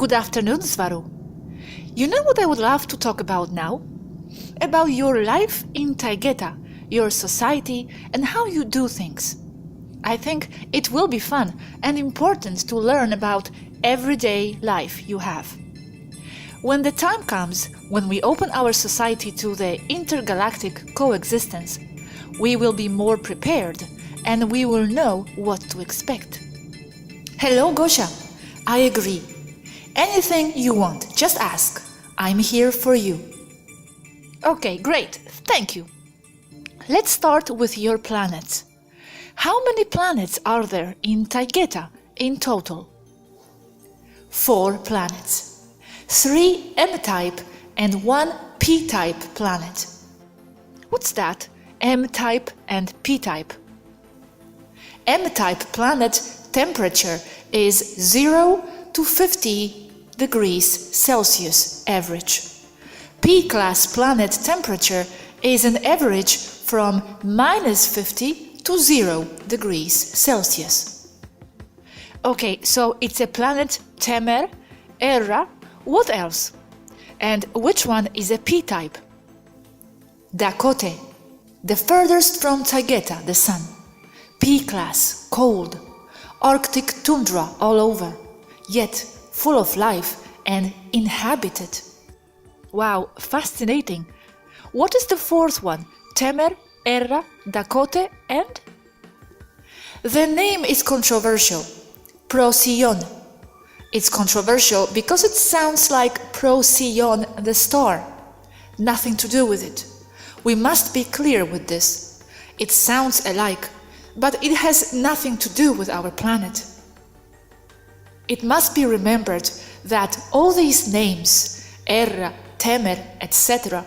Good afternoon, Svaru. You know what I would love to talk about now? About your life in Taygeta, your society, and how you do things. I think it will be fun and important to learn about everyday life you have. When the time comes when we open our society to the intergalactic coexistence, we will be more prepared and we will know what to expect. Hello, Gosha. I agree. Anything you want, just ask. I'm here for you. Okay, great. Thank you. Let's start with your planets. How many planets are there in Taygeta in total? 4 planets. 3 M-type and 1 P-type planet. What's that? M-type and P-type. M-type planet temperature is 0 to 50 degrees Celsius average. P-class planet temperature is an average from -50 to 0 degrees Celsius. Okay, so it's a planet Temer, Erra, what else? And which one is a P-type? Dakote, the furthest from Taygeta, the sun. P-class, cold, Arctic tundra all over, yet full of life and inhabited. Wow, fascinating. What is the 4th one? Temer, Erra, Dakote, and? The name is controversial. Procyon. It's controversial because it sounds like Procyon, the star. Nothing to do with it. We must be clear with this. It sounds alike, but it has nothing to do with our planet. It must be remembered that all these names, Erra, Temer, etc.,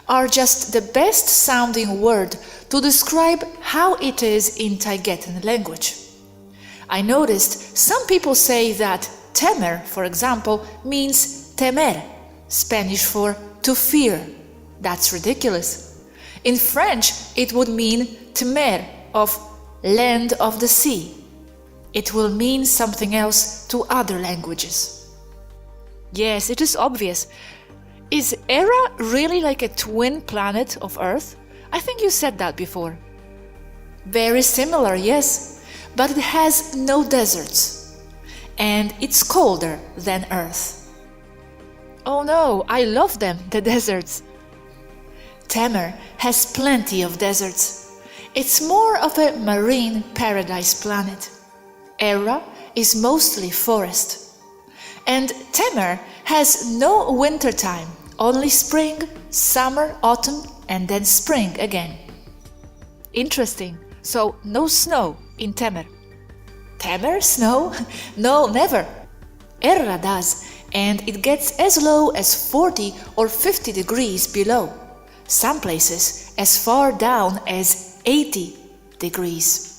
are just the best sounding word to describe how it is in Taygetan language. I noticed some people say that Temer, for example, means temer, Spanish for to fear. That's ridiculous. In French, it would mean temer, of land of the sea. It will mean something else to other languages. Yes, it is obvious. Is Erra really like a twin planet of Earth? I think you said that before. Very similar, yes, but it has no deserts. And it's colder than Earth. Oh no, I love them, the deserts. Temer has plenty of deserts. It's more of a marine paradise planet. Erra is mostly forest. And Temer has no winter time, only spring, summer, autumn, and then spring again. Interesting. So no snow in Temer. Temer snow? No, never. Erra does, and it gets as low as 40 or 50 degrees below. Some places as far down as 80 degrees.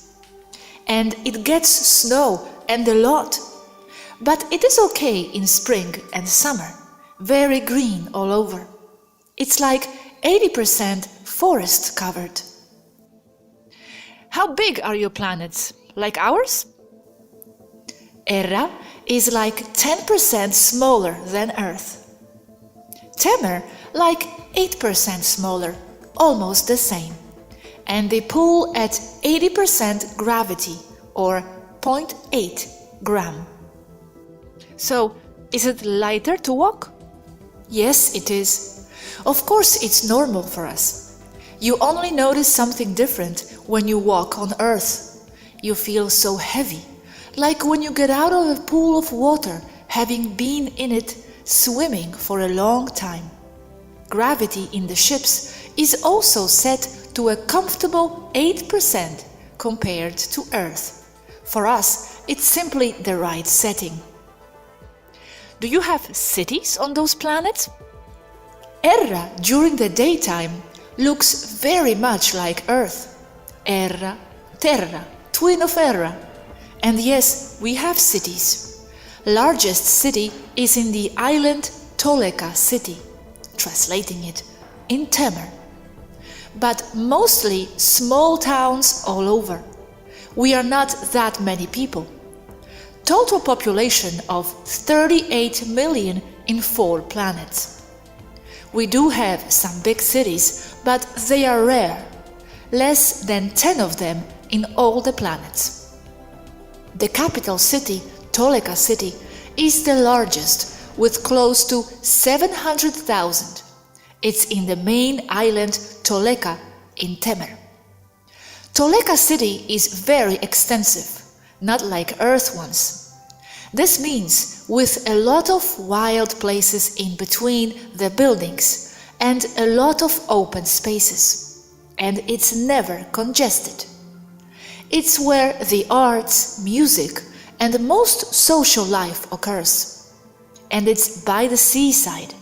And it gets snow and a lot. But it is okay in spring and summer, very green all over. It's like 80% forest covered. How big are your planets? Like ours? Erra is like 10% smaller than Earth. Temer like 8% smaller, almost the same. And they pull at 80% gravity, or 0.8 gram. So, is it lighter to walk? Yes, it is. Of course, it's normal for us. You only notice something different when you walk on Earth. You feel so heavy, like when you get out of a pool of water, having been in it swimming for a long time. Gravity in the ships is also set to a comfortable 8% compared to Earth. For us, it's simply the right setting. Do you have cities on those planets? Erra during the daytime looks very much like Earth. Erra, Terra, twin of Erra. And yes, we have cities. Largest city is in the island Toleka city, translating it, in Temer. But mostly small towns all over. We are not that many people. total population of 38 million in 4 planets. We do have some big cities, but they are rare, less than 10 of them in all the planets. The capital city, Toleka City, is the largest, with close to 700,000. It's in the main island Toleka in Temer. Toleka City is very extensive, not like Earth ones. This means with a lot of wild places in between the buildings and a lot of open spaces. And it's never congested. It's where the arts, music, and most social life occurs. And it's by the seaside,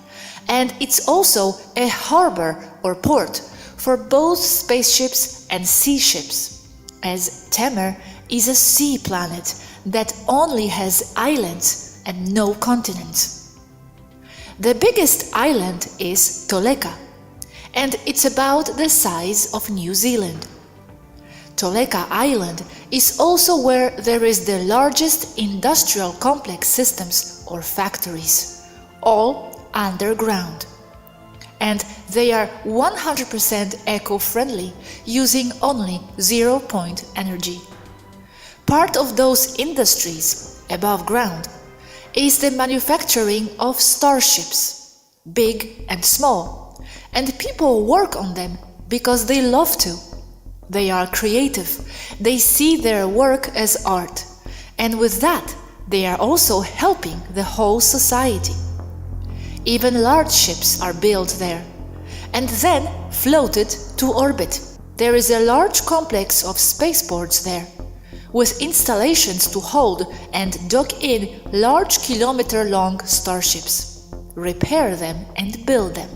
and it's also a harbor or port for both spaceships and sea ships, as Temer is a sea planet that only has islands and no continents. The biggest island is Toleka, and it's about the size of New Zealand. Toleka Island is also where there is the largest industrial complex systems or factories, all underground. And they are 100% eco-friendly, using only zero-point energy. Part of those industries, above ground, is the manufacturing of starships, big and small, and people work on them because they love to. They are creative, they see their work as art, and with that, they are also helping the whole society. Even large ships are built there, and then floated to orbit. There is a large complex of spaceports there, with installations to hold and dock in large kilometer-long starships, repair them and build them.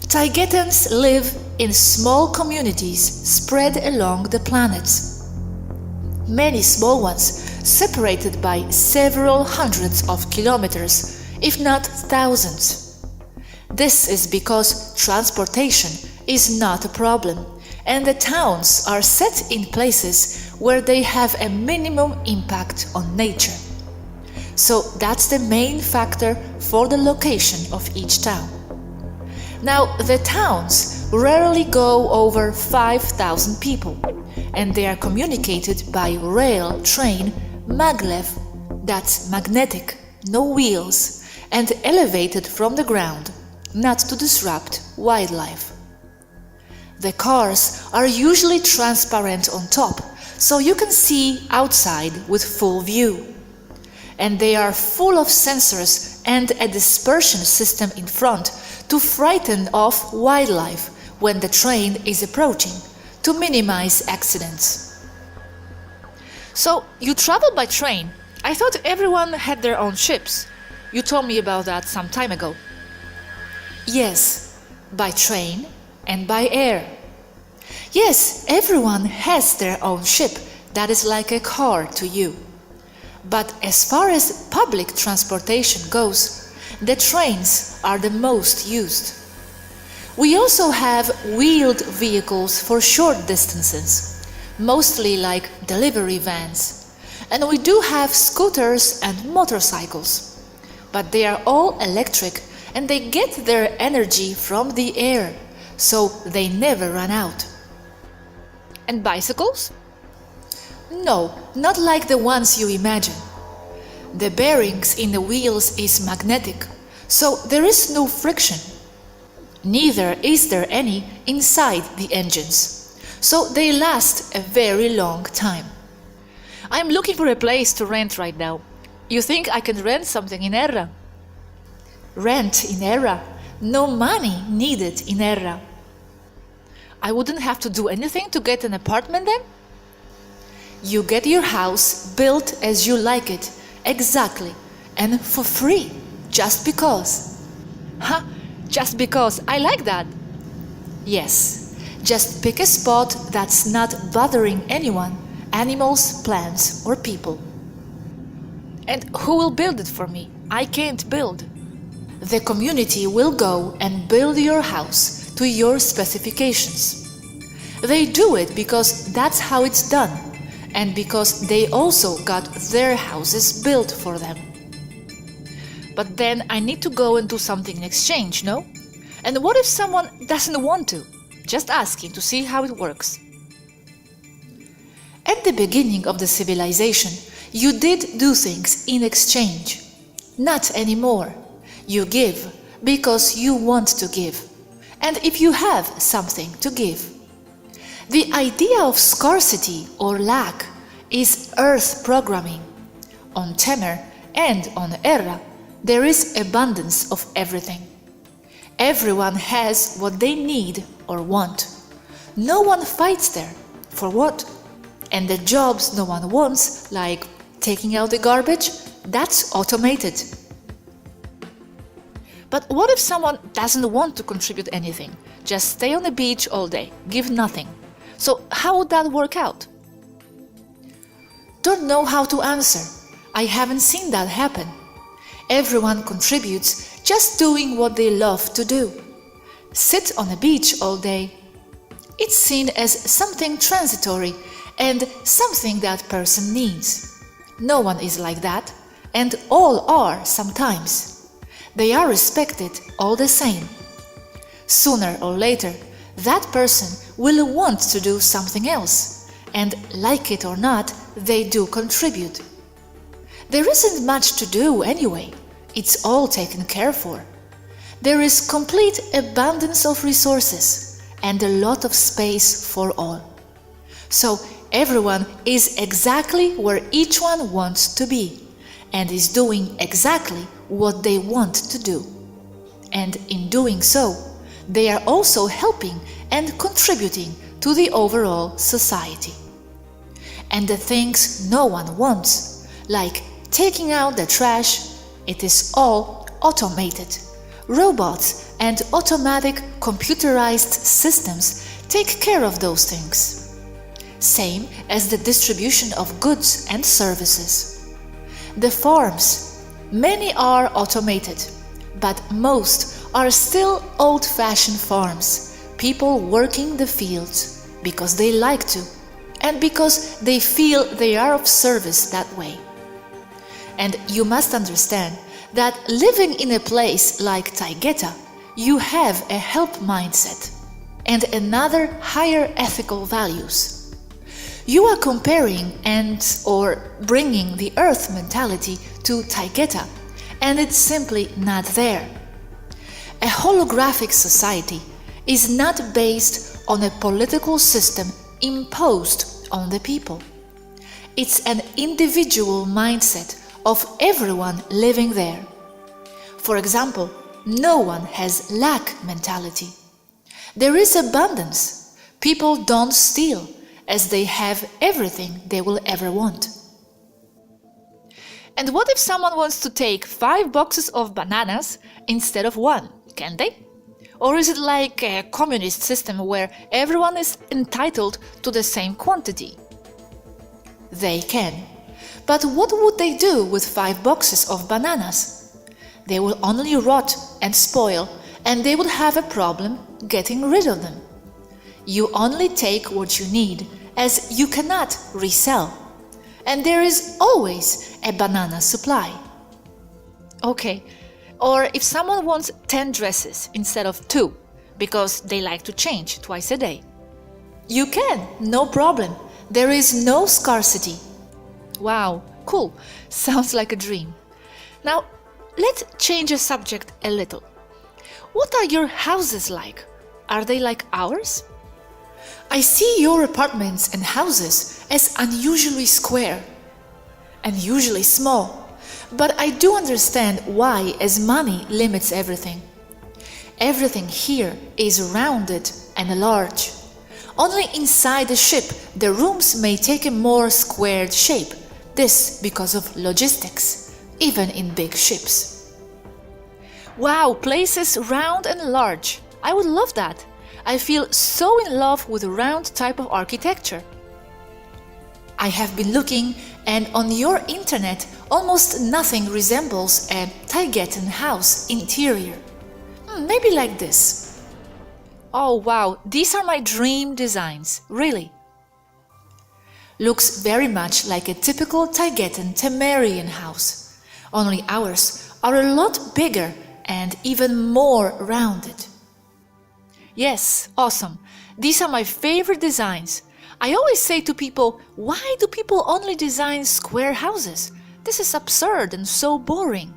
Taigetans live in small communities spread along the planets. Many small ones, separated by several hundreds of kilometers, if not thousands. This is because transportation is not a problem, and the towns are set in places where they have a minimum impact on nature. So that's the main factor for the location of each town. Now, the towns rarely go over 5,000 people, and they are communicated by rail, train, maglev, that's magnetic, no wheels, and elevated from the ground, not to disrupt wildlife. The cars are usually transparent on top, so you can see outside with full view. And they are full of sensors and a dispersion system in front to frighten off wildlife when the train is approaching, to minimize accidents. So, you travel by train. I thought everyone had their own ships. You told me about that some time ago. Yes, by train and by air. Yes, everyone has their own ship that is like a car to you. But as far as public transportation goes, the trains are the most used. We also have wheeled vehicles for short distances, mostly like delivery vans. And we do have scooters and motorcycles, but they are all electric and they get their energy from the air, so they never run out. And bicycles? No, not like the ones you imagine. The bearings in the wheels is magnetic, so there is no friction. Neither is there any inside the engines, so they last a very long time. I'm looking for a place to rent right now. You think I can rent something in Erra? Rent in Erra? No money needed in Erra. I wouldn't have to do anything to get an apartment then? You get your house built as you like it, exactly, and for free, just because. Huh? Just because I like that? Yes, just pick a spot that's not bothering anyone, animals, plants, or people. And who will build it for me? I can't build. The community will go and build your house to your specifications. They do it because that's how it's done, and because they also got their houses built for them. But then I need to go and do something in exchange, no? And what if someone doesn't want to? Just asking to see how it works. At the beginning of the civilization, you did do things in exchange. Not anymore. You give because you want to give, and if you have something to give. The idea of scarcity or lack is earth programming. On Temer and on Erra, there is abundance of everything. Everyone has what they need or want. No one fights there. For what? And the jobs no one wants, like taking out the garbage, that's automated. But what if someone doesn't want to contribute anything? Just stay on the beach all day, give nothing. So how would that work out? Don't know how to answer. I haven't seen that happen. Everyone contributes just doing what they love to do. Sit on a beach all day. It's seen as something transitory and something that person needs. No one is like that, and all are sometimes. They are respected all the same. Sooner or later, that person will want to do something else, and like it or not, they do contribute. There isn't much to do anyway. It's all taken care for. There is complete abundance of resources and a lot of space for all. So everyone is exactly where each one wants to be and is doing exactly what they want to do. And in doing so, they are also helping and contributing to the overall society. And the things no one wants, like taking out the trash, it is all automated. Robots and automatic computerized systems take care of those things. Same as the distribution of goods and services. The farms, many are automated, but most are still old-fashioned farms, people working the fields because they like to and because they feel they are of service that way. And you must understand that living in a place like Taygeta, you have a help mindset and another higher ethical values. You are comparing or bringing the earth mentality to Taygeta, and it's simply not there. A holographic society is not based on a political system imposed on the people. It's an individual mindset of everyone living there. For example, no one has lack mentality. There is abundance. People don't steal, as they have everything they will ever want. And what if someone wants to take 5 boxes of bananas instead of 1? Can they? Or is it like a communist system where everyone is entitled to the same quantity? They can. But what would they do with 5 boxes of bananas? They will only rot and spoil, and they would have a problem getting rid of them. You only take what you need, as you cannot resell. And there is always a banana supply. Okay, or if someone wants 10 dresses instead of 2, because they like to change twice a day. You can, no problem. There is no scarcity. Wow, cool. Sounds like a dream. Now, let's change the subject a little. What are your houses like? Are they like ours? I see your apartments and houses as unusually square and usually small, but I do understand why, as money limits everything. Everything here is rounded and large. Only inside the ship the rooms may take a more squared shape. This because of logistics, even in big ships. Wow, places round and large. I would love that. I feel so in love with a round type of architecture. I have been looking, and on your internet almost nothing resembles a Taygetan house interior. Maybe like this. Oh wow, these are my dream designs, really. Looks very much like a typical Taygetan Temerian house, only ours are a lot bigger and even more rounded. Yes, awesome. These are my favorite designs. I always say to people, why do people only design square houses? This is absurd and so boring.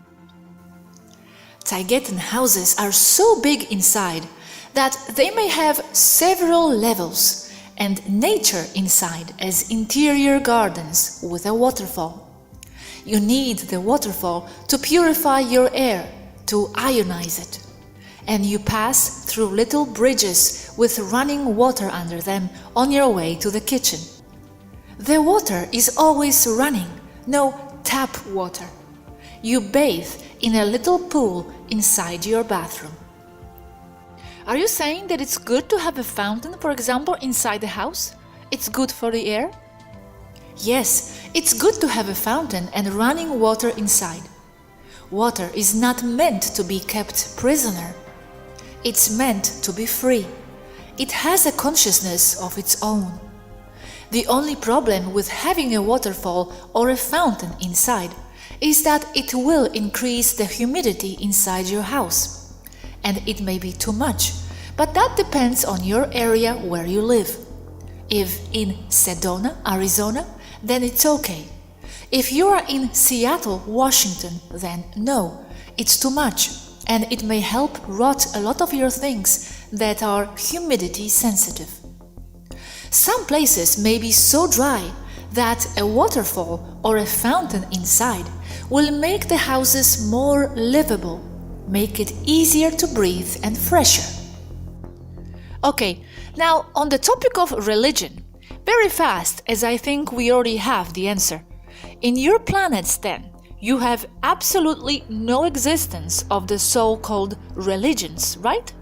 Taygetan houses are so big inside that they may have several levels and nature inside as interior gardens with a waterfall. You need the waterfall to purify your air, to ionize it. And you pass through little bridges with running water under them on your way to the kitchen. The water is always running, no tap water. You bathe in a little pool inside your bathroom. Are you saying that it's good to have a fountain, for example, inside the house? It's good for the air? Yes, it's good to have a fountain and running water inside. Water is not meant to be kept prisoner. It's meant to be free. It has a consciousness of its own. The only problem with having a waterfall or a fountain inside is that it will increase the humidity inside your house. And it may be too much, but that depends on your area where you live. If in Sedona, Arizona, then it's okay. If you are in Seattle, Washington, then no, it's too much, and it may help rot a lot of your things that are humidity sensitive. Some places may be so dry that a waterfall or a fountain inside will make the houses more livable, make it easier to breathe and fresher. Okay, now on the topic of religion, very fast, as I think we already have the answer. In your planets then, you have absolutely no existence of the so-called religions, right?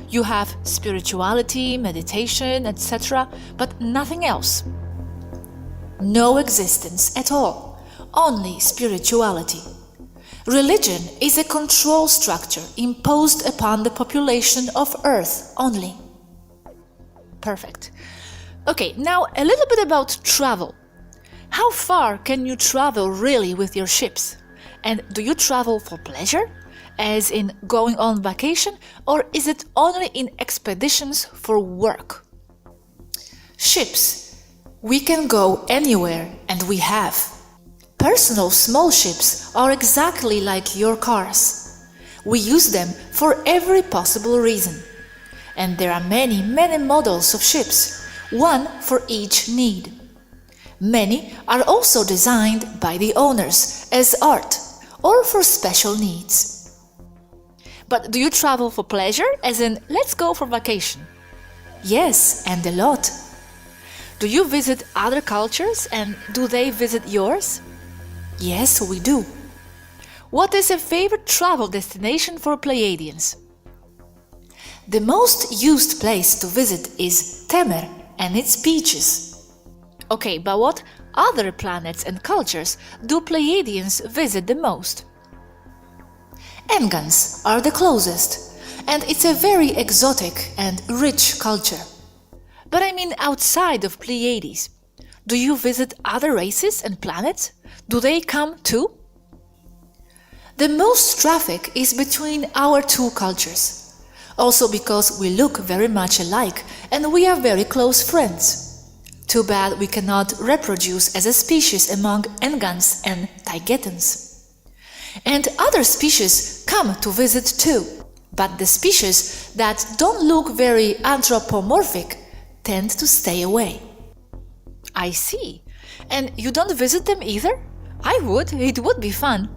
You have spirituality, meditation, etc., but nothing else. No existence at all, only spirituality. Religion is a control structure imposed upon the population of Earth only. Perfect. Okay, now a little bit about travel. How far can you travel really with your ships? And do you travel for pleasure, as in going on vacation, or is it only in expeditions for work? Ships. We can go anywhere, and we have. Personal small ships are exactly like your cars. We use them for every possible reason. And there are many models of ships, one for each need. Many are also designed by the owners as art or for special needs. But do you travel for pleasure, as in let's go for vacation? Yes, and a lot. Do you visit other cultures, and do they visit yours? Yes, we do. What is a favorite travel destination for Pleiadians? The most used place to visit is Temer and its beaches. Okay, but what other planets and cultures do Pleiadians visit the most? Engans are the closest, and it's a very exotic and rich culture. But I mean outside of Pleiades. Do you visit other races and planets? Do they come too? The most traffic is between our two cultures, also because we look very much alike and we are very close friends. Too bad we cannot reproduce as a species among Engans and Taygetans. And other species come to visit too, but the species that don't look very anthropomorphic tend to stay away. I see. And you don't visit them either? I would, it would be fun.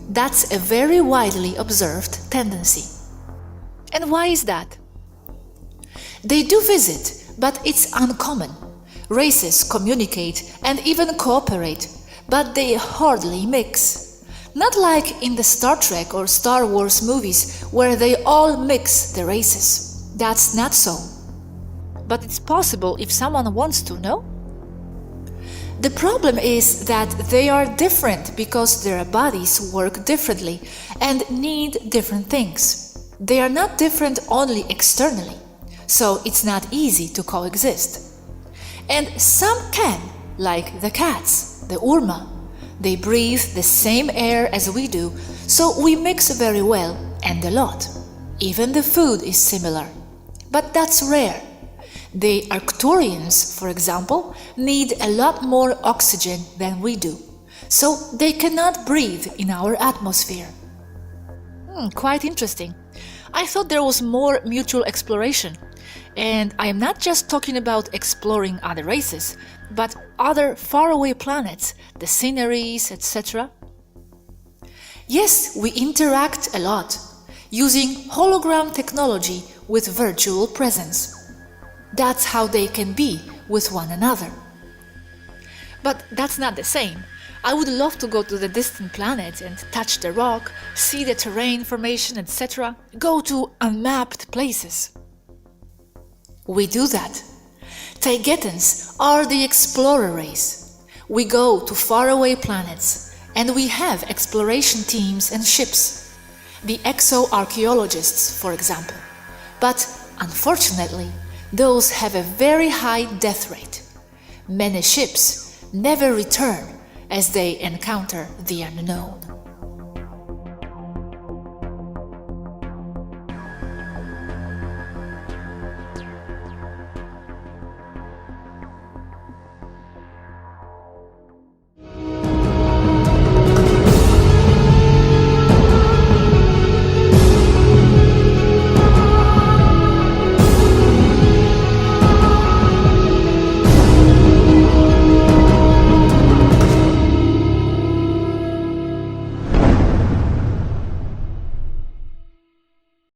That's a very widely observed tendency. And why is that? They do visit, but it's uncommon. Races communicate and even cooperate, but they hardly mix. Not like in the Star Trek or Star Wars movies, where they all mix the races. That's not so. But it's possible if someone wants to, no? The problem is that they are different because their bodies work differently and need different things. They are not different only externally, so it's not easy to coexist. And some can, like the cats, the urma. They breathe the same air as we do, so we mix very well and a lot. Even the food is similar. But that's rare. The Arcturians, for example, need a lot more oxygen than we do, so they cannot breathe in our atmosphere. Quite interesting. I thought there was more mutual exploration. And I am not just talking about exploring other races, but other faraway planets, the sceneries, etc. Yes, we interact a lot, using hologram technology with virtual presence. That's how they can be with one another. But that's not the same. I would love to go to the distant planet and touch the rock, see the terrain formation, etc. Go to unmapped places. We do that. Taygetans are the explorer race. We go to faraway planets, and we have exploration teams and ships. The exo-archaeologists, for example. But unfortunately, those have a very high death rate. Many ships never return as they encounter the unknown.